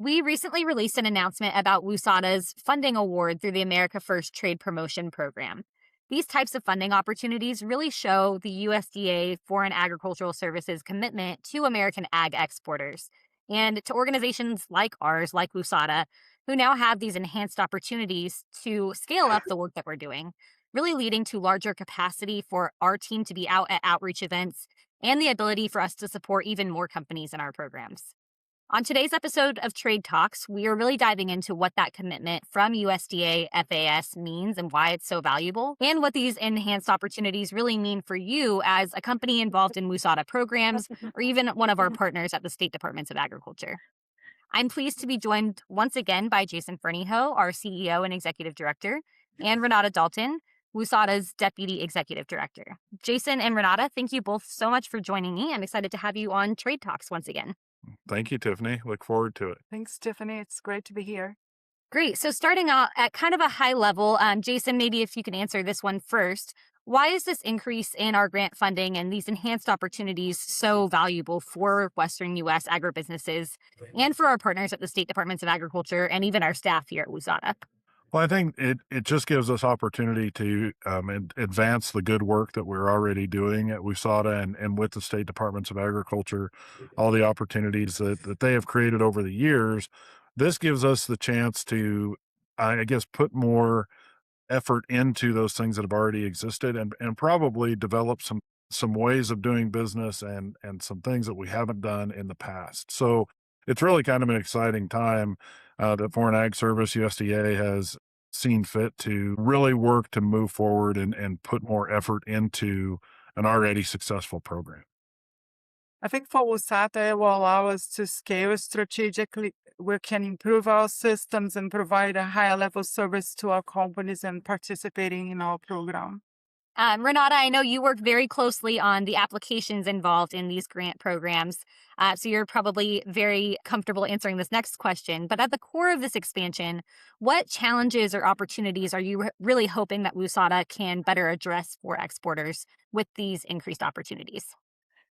We recently released an announcement about WUSATA's funding award through the America First Trade Promotion Program. These types of funding opportunities really show the USDA Foreign Agricultural Services commitment to American ag exporters and to organizations like ours, like WUSATA, who now have these enhanced opportunities to scale up the work that we're doing, really leading to larger capacity for our team to be out at outreach events and the ability for us to support even more companies in our programs. On today's episode of Trade Talks, we are really diving into what that commitment from USDA FAS means and why it's so valuable, and what these enhanced opportunities really mean for you as a company involved in WUSATA programs or even one of our partners at the State Departments of Agriculture. I'm pleased to be joined once again by Jason Fernyhough, our CEO and Executive Director, and Renata Dalton, WUSATA's Deputy Executive Director. Jason and Renata, thank you both so much for joining me. I'm excited to have you on Trade Talks once again. Thank you, Tiffany. Look forward to it. Thanks, Tiffany. It's great to be here. Great. So, starting out at kind of a high level, Jason, maybe if you can answer this one first. Why is this increase in our grant funding and these enhanced opportunities so valuable for Western U.S. agribusinesses and for our partners at the State Departments of Agriculture and even our staff here at WUSATA? Well, I think it just gives us opportunity to advance the good work that we're already doing at WUSATA and with the State Departments of Agriculture, all the opportunities that they have created over the years. This gives us the chance to, I guess, put more effort into those things that have already existed and probably develop some ways of doing business and some things that we haven't done in the past. So it's really kind of an exciting time that Foreign Ag Service USDA has seen fit to really work to move forward and put more effort into an already successful program. I think for WUSATA, it will allow us to scale strategically. We can improve our systems and provide a higher level service to our companies and participating in our program. Renata, I know you work very closely on the applications involved in these grant programs. So you're probably very comfortable answering this next question. But at the core of this expansion, what challenges or opportunities are you really hoping that WUSATA can better address for exporters with these increased opportunities?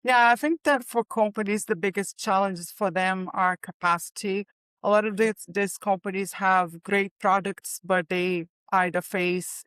Yeah, I think that for companies, the biggest challenges for them are capacity. A lot of these companies have great products, but they either face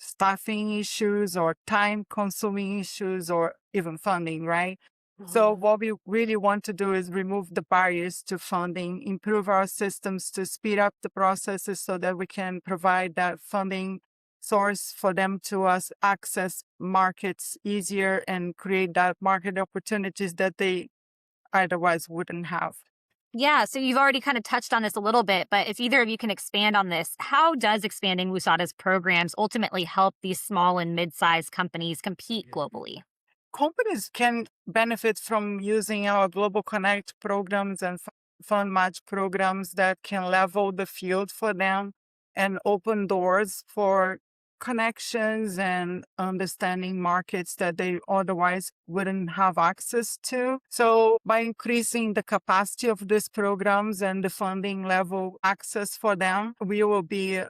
staffing issues or time consuming issues or even funding, right? So what we really want to do is remove the barriers to funding, improve our systems to speed up the processes so that we can provide that funding source for them to us access markets easier and create that market opportunities that they otherwise wouldn't have. Yeah, so you've already kind of touched on this a little bit, but if either of you can expand on this, how does expanding WUSATA's programs ultimately help these small and mid-sized companies compete globally? Companies can benefit from using our Global Connect programs and fund match programs that can level the field for them and open doors for connections and understanding markets that they otherwise wouldn't have access to. So by increasing the capacity of these programs and the funding level access for them, we will be,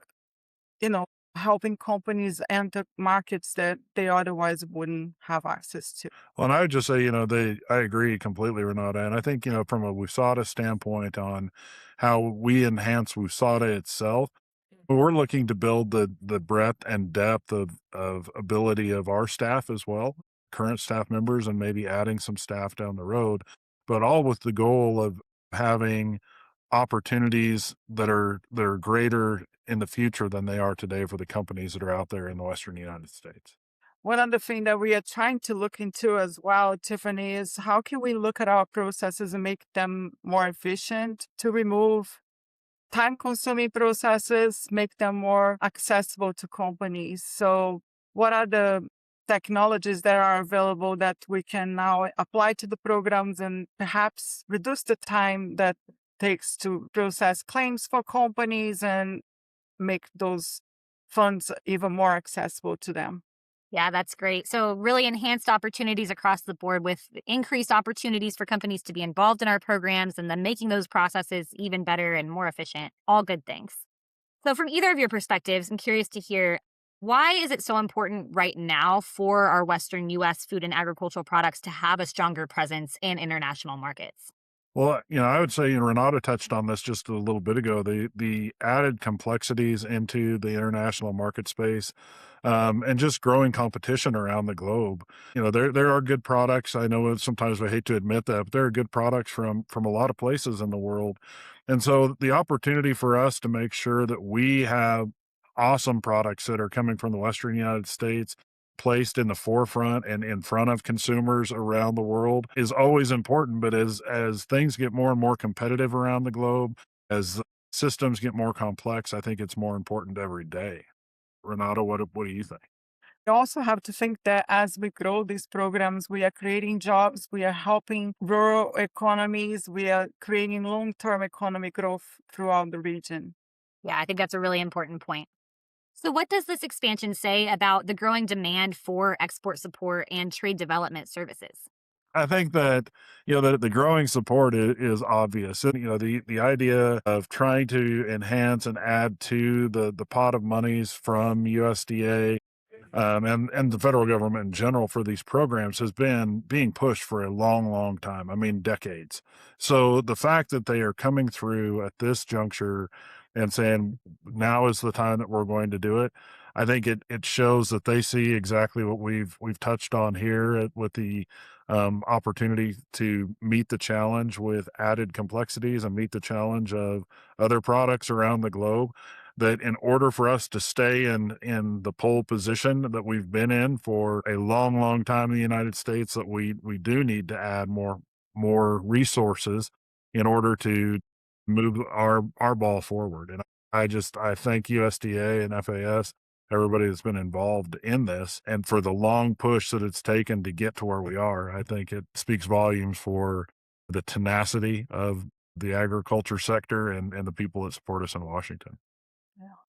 helping companies enter markets that they otherwise wouldn't have access to. Well, and I would just say, I agree completely, Renata. And I think, from a WUSATA standpoint on how we enhance WUSATA itself, we're looking to build the breadth and depth of ability of our staff as well, current staff members, and maybe adding some staff down the road, but all with the goal of having opportunities that are greater in the future than they are today for the companies that are out there in the Western United States. One other thing that we are trying to look into as well, Tiffany, is how can we look at our processes and make them more efficient to remove time consuming processes, make them more accessible to companies. So, what are the technologies that are available that we can now apply to the programs and perhaps reduce the time that takes to process claims for companies and make those funds even more accessible to them? Yeah, that's great. So, really enhanced opportunities across the board with increased opportunities for companies to be involved in our programs and then making those processes even better and more efficient. All good things. So, from either of your perspectives, I'm curious to hear why is it so important right now for our Western U.S. food and agricultural products to have a stronger presence in international markets? Well, I would say, Renata touched on this just a little bit ago. The added complexities into the international market space, and just growing competition around the globe. There are good products. I know sometimes we hate to admit that, but there are good products from a lot of places in the world, and so the opportunity for us to make sure that we have awesome products that are coming from the Western United States placed in the forefront and in front of consumers around the world is always important. But as things get more and more competitive around the globe, as systems get more complex, I think it's more important every day. Renata, what do you think? You also have to think that as we grow these programs, we are creating jobs, we are helping rural economies, we are creating long-term economic growth throughout the region. Yeah, I think that's a really important point. So, what does this expansion say about the growing demand for export support and trade development services? I think that the growing support is obvious. And, the idea of trying to enhance and add to the pot of monies from USDA, and the federal government in general for these programs has been being pushed for a long, long time. I mean, decades. So the fact that they are coming through at this juncture and saying now is the time that we're going to do it, I think it shows that they see exactly what we've touched on here with the opportunity to meet the challenge with added complexities and meet the challenge of other products around the globe, that in order for us to stay in the pole position that we've been in for a long, long time in the United States, that we do need to add more resources in order to move our ball forward. And I thank USDA and FAS, everybody that's been involved in this, and for the long push that it's taken to get to where we are. I think it speaks volumes for the tenacity of the agriculture sector and the people that support us in Washington.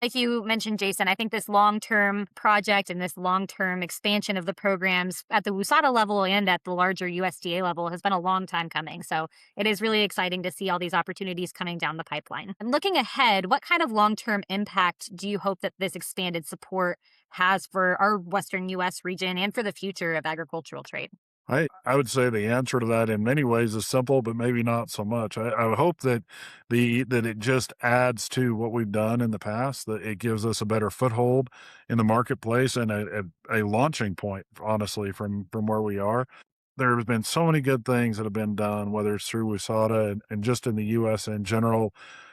Like you mentioned, Jason, I think this long term project and this long term expansion of the programs at the WUSATA level and at the larger USDA level has been a long time coming. So it is really exciting to see all these opportunities coming down the pipeline. And looking ahead, what kind of long term impact do you hope that this expanded support has for our Western US region and for the future of agricultural trade? I would say the answer to that in many ways is simple, but maybe not so much. I would hope that that it just adds to what we've done in the past, that it gives us a better foothold in the marketplace and a launching point, honestly, from where we are. There have been so many good things that have been done, whether it's through WUSATA and just in the US in general,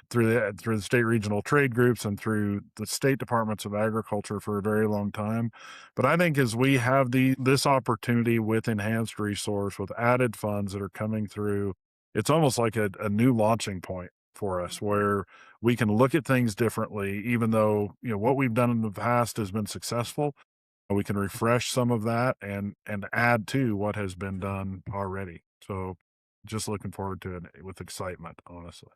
through the state regional trade groups and through the state departments of agriculture for a very long time. But I think as we have this opportunity with enhanced resource, with added funds that are coming through, it's almost like a new launching point for us where we can look at things differently, even though, what we've done in the past has been successful. We can refresh some of that and add to what has been done already. So just looking forward to it with excitement, honestly.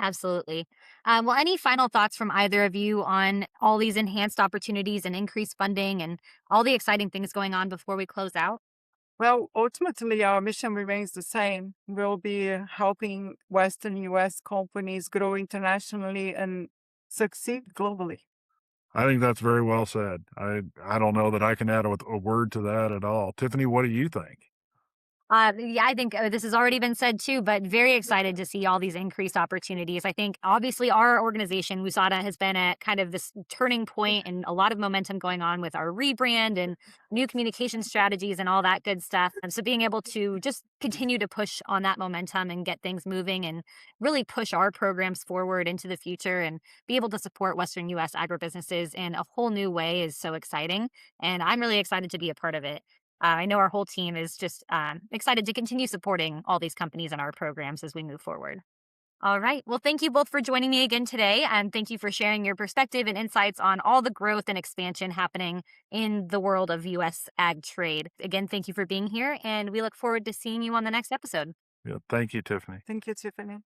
Absolutely. Well, any final thoughts from either of you on all these enhanced opportunities and increased funding and all the exciting things going on before we close out? Well, ultimately, our mission remains the same. We'll be helping Western US companies grow internationally and succeed globally. I think that's very well said. I don't know that I can add a word to that at all. Tiffany, what do you think? Yeah, I think this has already been said too, but very excited to see all these increased opportunities. I think obviously our organization, WUSATA, has been at kind of this turning point and a lot of momentum going on with our rebrand and new communication strategies and all that good stuff. And so being able to just continue to push on that momentum and get things moving and really push our programs forward into the future and be able to support Western US agribusinesses in a whole new way is so exciting. And I'm really excited to be a part of it. I know our whole team is just excited to continue supporting all these companies and our programs as we move forward. All right. Well, thank you both for joining me again today. And thank you for sharing your perspective and insights on all the growth and expansion happening in the world of U.S. ag trade. Again, thank you for being here. And we look forward to seeing you on the next episode. Yeah, thank you, Tiffany. Thank you, Tiffany.